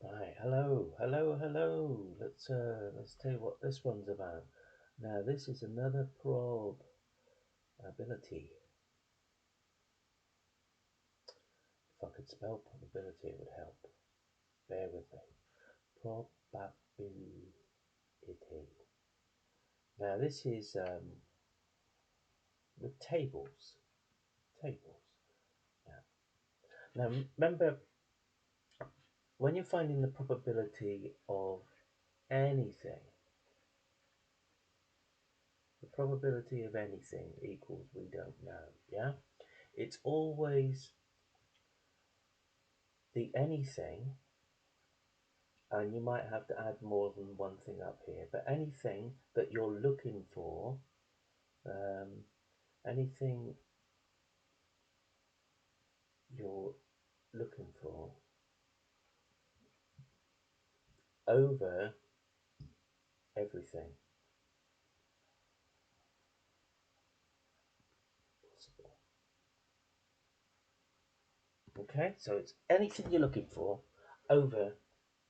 Right, hello. Let's tell you what this one's about. Now this is another probability. If I could spell probability, it would help. Bear with me. Probability. Now this is with tables. Tables. Yeah. Now remember, when you're finding the probability of anything, the probability of anything equals we don't know. Yeah. It's always the anything, and you might have to add more than one thing up here, but anything that you're looking for, um, anything you're looking for over everything possible. Okay, so it's anything you're looking for over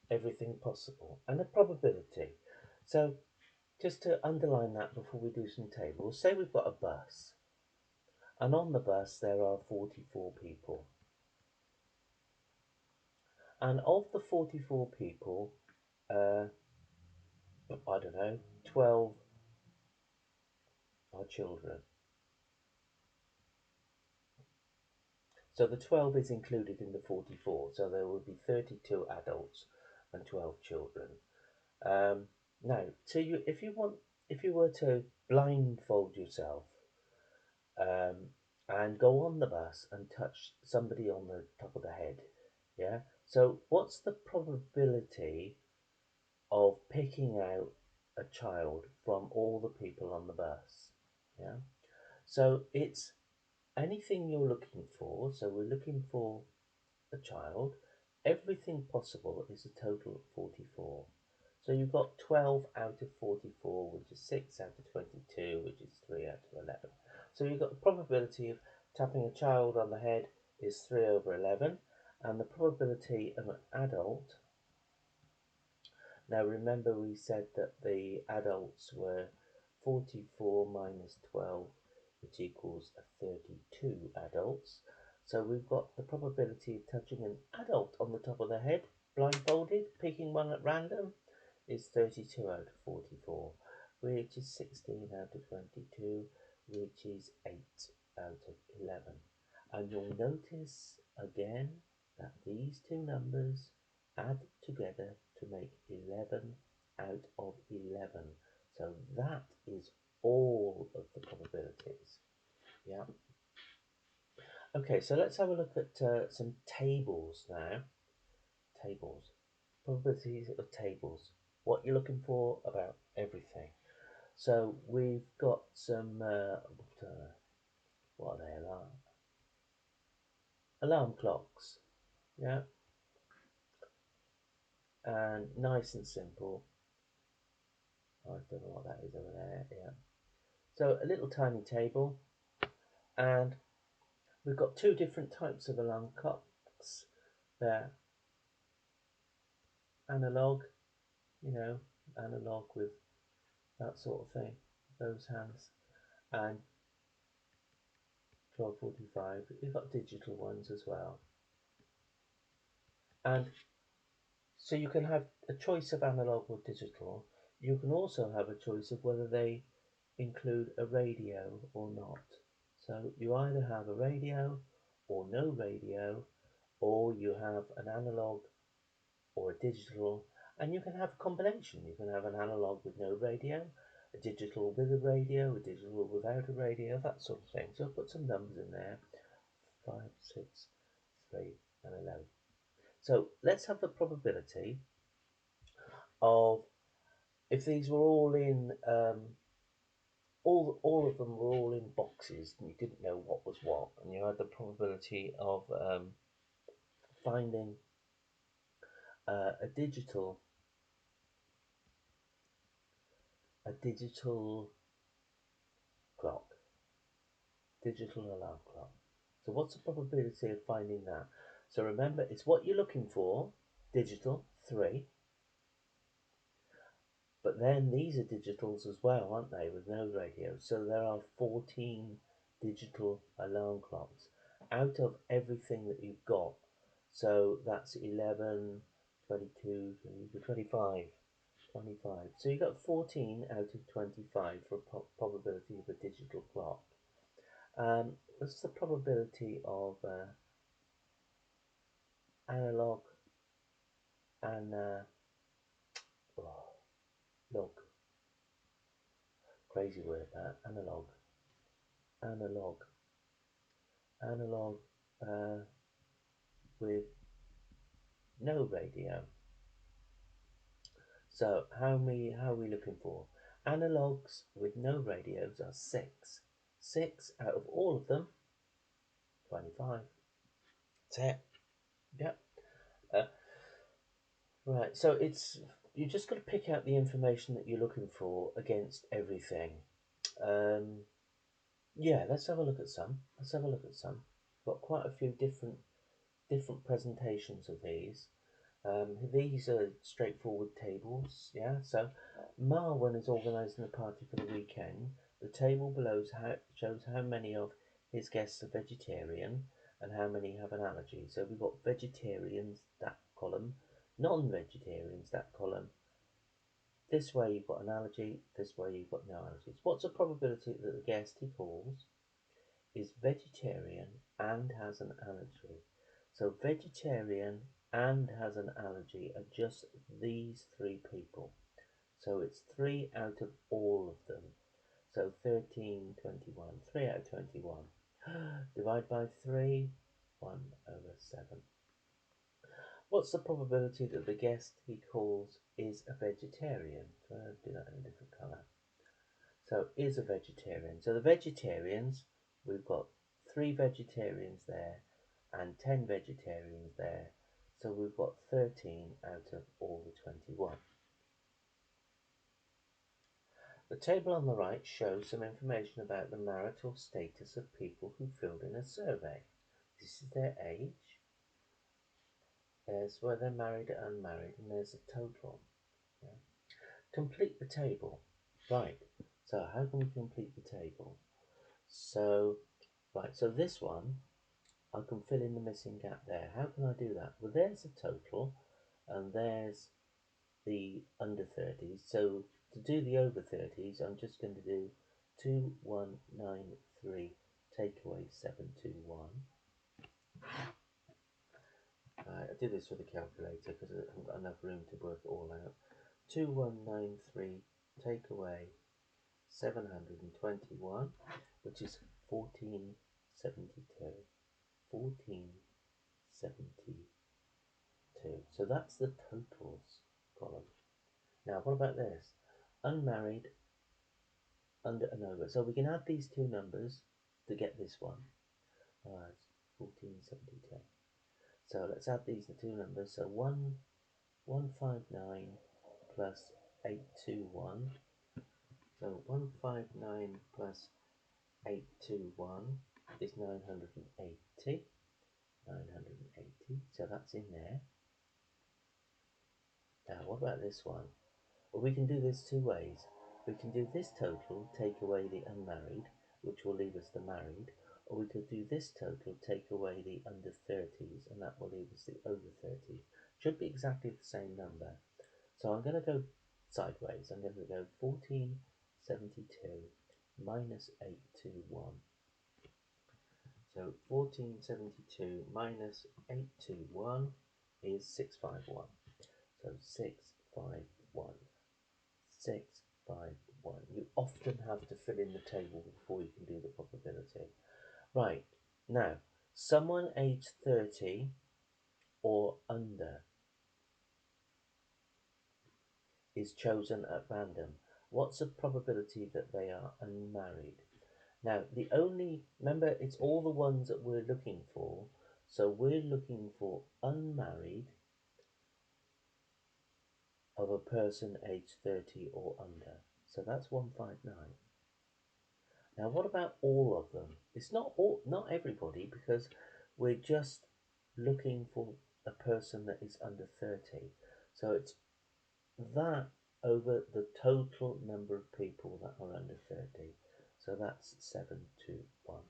everything possible, and a probability. So just to underline that before we do some tables, say we've got a bus, and on the bus there are 44 people. And of the 44 people, I don't know, 12 are children. So the 12 is included in the 44. So there will be 32 adults and 12 children. Now, if you were to blindfold yourself um, and go on the bus and touch somebody on the top of the head, yeah. So what's the probability of picking out a child from all the people on the bus? Yeah. So it's anything you're looking for. So we're looking for a child. Everything possible is a total of 44. So you've got 12 out of 44, which is 6 out of 22, which is 3 out of 11. So you've got the probability of tapping a child on the head is 3 over 11, and the probability of an adult. Now remember, we said that the adults were 44 minus 12, which equals 32 adults. So we've got the probability of touching an adult on the top of the head, blindfolded, picking one at random, is 32 out of 44, which is 16 out of 22, which is 8 out of 11. And you'll notice again that these two numbers add together to make 11 out of 11. So that is all of the probabilities. Yeah. Okay, so let's have a look at some tables now. Tables. Probabilities of tables. What you're looking for about everything. So we've got some, what are they? Alarm clocks. Yeah. And nice and simple. I don't know what that is over there. Yeah. So a little tiny table, and we've got two different types of alarm clocks. They're analog, you know, analog with that sort of thing, those hands, and 1245. We've got digital ones as well. And so you can have a choice of analog or digital. You can also have a choice of whether they include a radio or not. So you either have a radio or no radio, or you have an analog or a digital, and you can have a combination. You can have an analog with no radio, a digital with a radio, a digital without a radio, that sort of thing. So I'll put some numbers in there: 5, 6, 3, and 11. So let's have the probability of, if these were all in all of them were all in boxes and you didn't know what was what, and you had the probability of finding a digital clock, digital alarm clock. So what's the probability of finding that? So remember, it's what you're looking for, Digital, 3. But then these are digitals as well, aren't they, with no radio? So there are 14 digital alarm clocks out of everything that you've got. So that's 11, 22, 25. 25. So you've got 14 out of 25 for a probability of a digital clock. What's the probability of analog and log? Crazy word that. Analog, analog uh, with no radio. So how are we looking for? Analogs with no radios are 6. 6 out of all of them, 25. That's it. Yep. Uh, right. So you just got to pick out the information that you're looking for against everything. Yeah. Let's have a look at some. Got quite a few different presentations of these. These are straightforward tables, yeah. So Marwan is organising a party for the weekend. The table below shows how many of his guests are vegetarian and how many have an allergy. So we've got vegetarians, that column, non-vegetarians, that column. This way you've got an allergy, this way you've got no allergies. What's the probability that the guest he calls is vegetarian and has an allergy? So vegetarian and has an allergy are just these 3 people. So it's 3 out of all of them. So 13, 21, 3 out of 21. Divide by 3, 1 over 7. What's the probability that the guest he calls is a vegetarian? So I'll do that in a different colour. So is a vegetarian. So the vegetarians, we've got 3 vegetarians there and 10 vegetarians there. So we've got 13 out of all the 21. The table on the right shows some information about the marital status of people who filled in a survey. This is their age, there's where they're married or unmarried, and there's a total. Yeah. Complete the table. Right, so how can we complete the table? So, right, so this one, I can fill in the missing gap there. How can I do that? Well, there's the total, and there's the under 30s. So to do the over 30s, I'm just going to do 2193 take away 721. I did this with a calculator because I haven't got enough room to work it all out. 2193 take away 721, which is 1472. 1472. So that's the totals column. Now, what about this? Unmarried, under and over. So we can add these 2 numbers to get this one. It's 1472. So let's add these 2 numbers. So 159 plus 821. So 159 plus 821 is 980. 980. So that's in there. Now, what about this one? Well, we can do this 2 ways. We can do this total, take away the unmarried, which will leave us the married, or we could do this total, take away the under 30s, and that will leave us the over 30s. Should be exactly the same number. So I'm going to go sideways. I'm going to go 1472 minus 821. So 1472 minus 821 is 651. So 651. 651. You often have to fill in the table before you can do the probability. Right, now, someone aged 30 or under is chosen at random. What's the probability that they are unmarried? Now, remember, it's all the ones that we're looking for. So we're looking for unmarried of a person aged 30 or under. So that's 159. Now, what about all of them? It's not everybody, because we're just looking for a person that is under 30. So it's that over the total number of people that are under 30. So that's 7 to 1.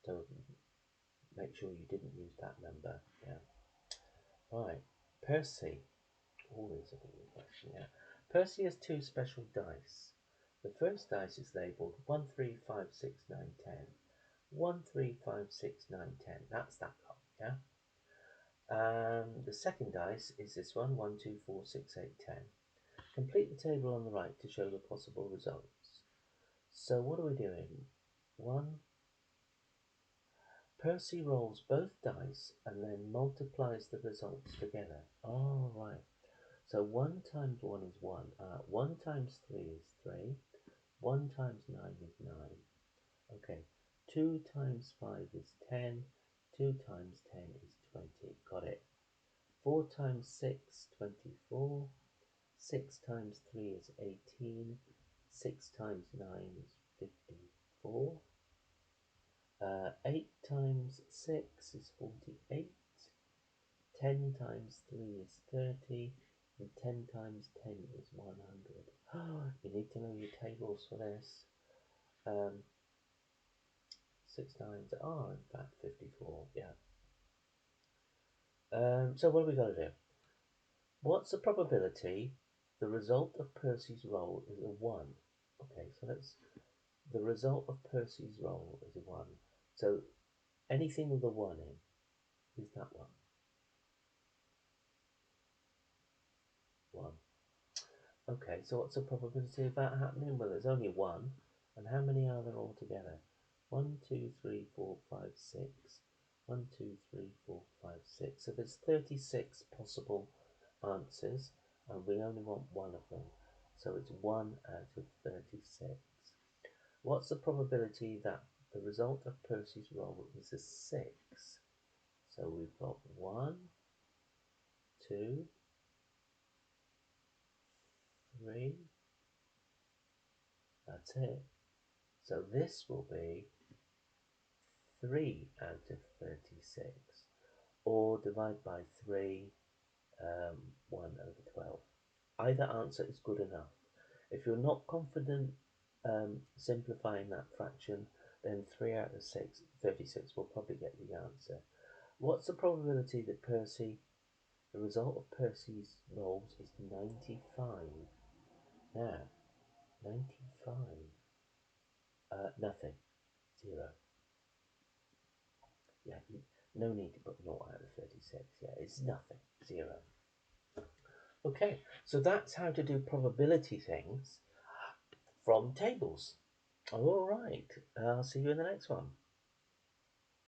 So make sure you didn't use that number. Yeah. Right. Percy. Always a good question. Yeah. Percy has two special dice. The first dice is labelled 1, 3, 5, 6, 9, 10. 1, 3, 5, 6, 9, 10. That's that lot. Yeah. The second dice is this one 1, 2, 4, 6, 8, 10. Complete the table on the right to show the possible results. So what are we doing? 1. Percy rolls both dice and then multiplies the results together. Oh, right. So 1 times 1 is 1. 1 times 3 is 3. 1 times 9 is 9. Okay. 2 times 5 is 10. 2 times 10 is 20. Got it. 4 times 6, 24. 6 times 3 is 18. 6 times 9 is 54. 8 times 6 is 48. 10 times 3 is 30. And 10 times 10 is 100. You need to know your tables for this. 6 times are in fact 54. Yeah. So what are we going to do? What's the probability the result of Percy's roll is a 1? Okay, so the result of Percy's roll is a 1. So anything with a 1 in is that one. 1. Okay, so what's the probability of that happening? Well, there's only 1. And how many are there altogether? 1, 2, 3, 4, 5, 6. 1, 2, 3, 4, 5, 6. So there's 36 possible answers, and we only want one of them. So it's 1 out of 36. What's the probability that the result of Percy's roll is a 6? So we've got 1, 2, 3. That's it. So this will be 3 out of 36. Or divide by 3, 1 over 12. Either answer is good enough. If you're not confident simplifying that fraction, then 3 out of 36 will probably get you the answer. What's the probability that the result of Percy's rolls is 95? Now, 95, nothing, 0. Yeah, no need to put 0 out of 36. Yeah, it's nothing, 0. Okay, so that's how to do probability things from tables. All right, I'll see you in the next one.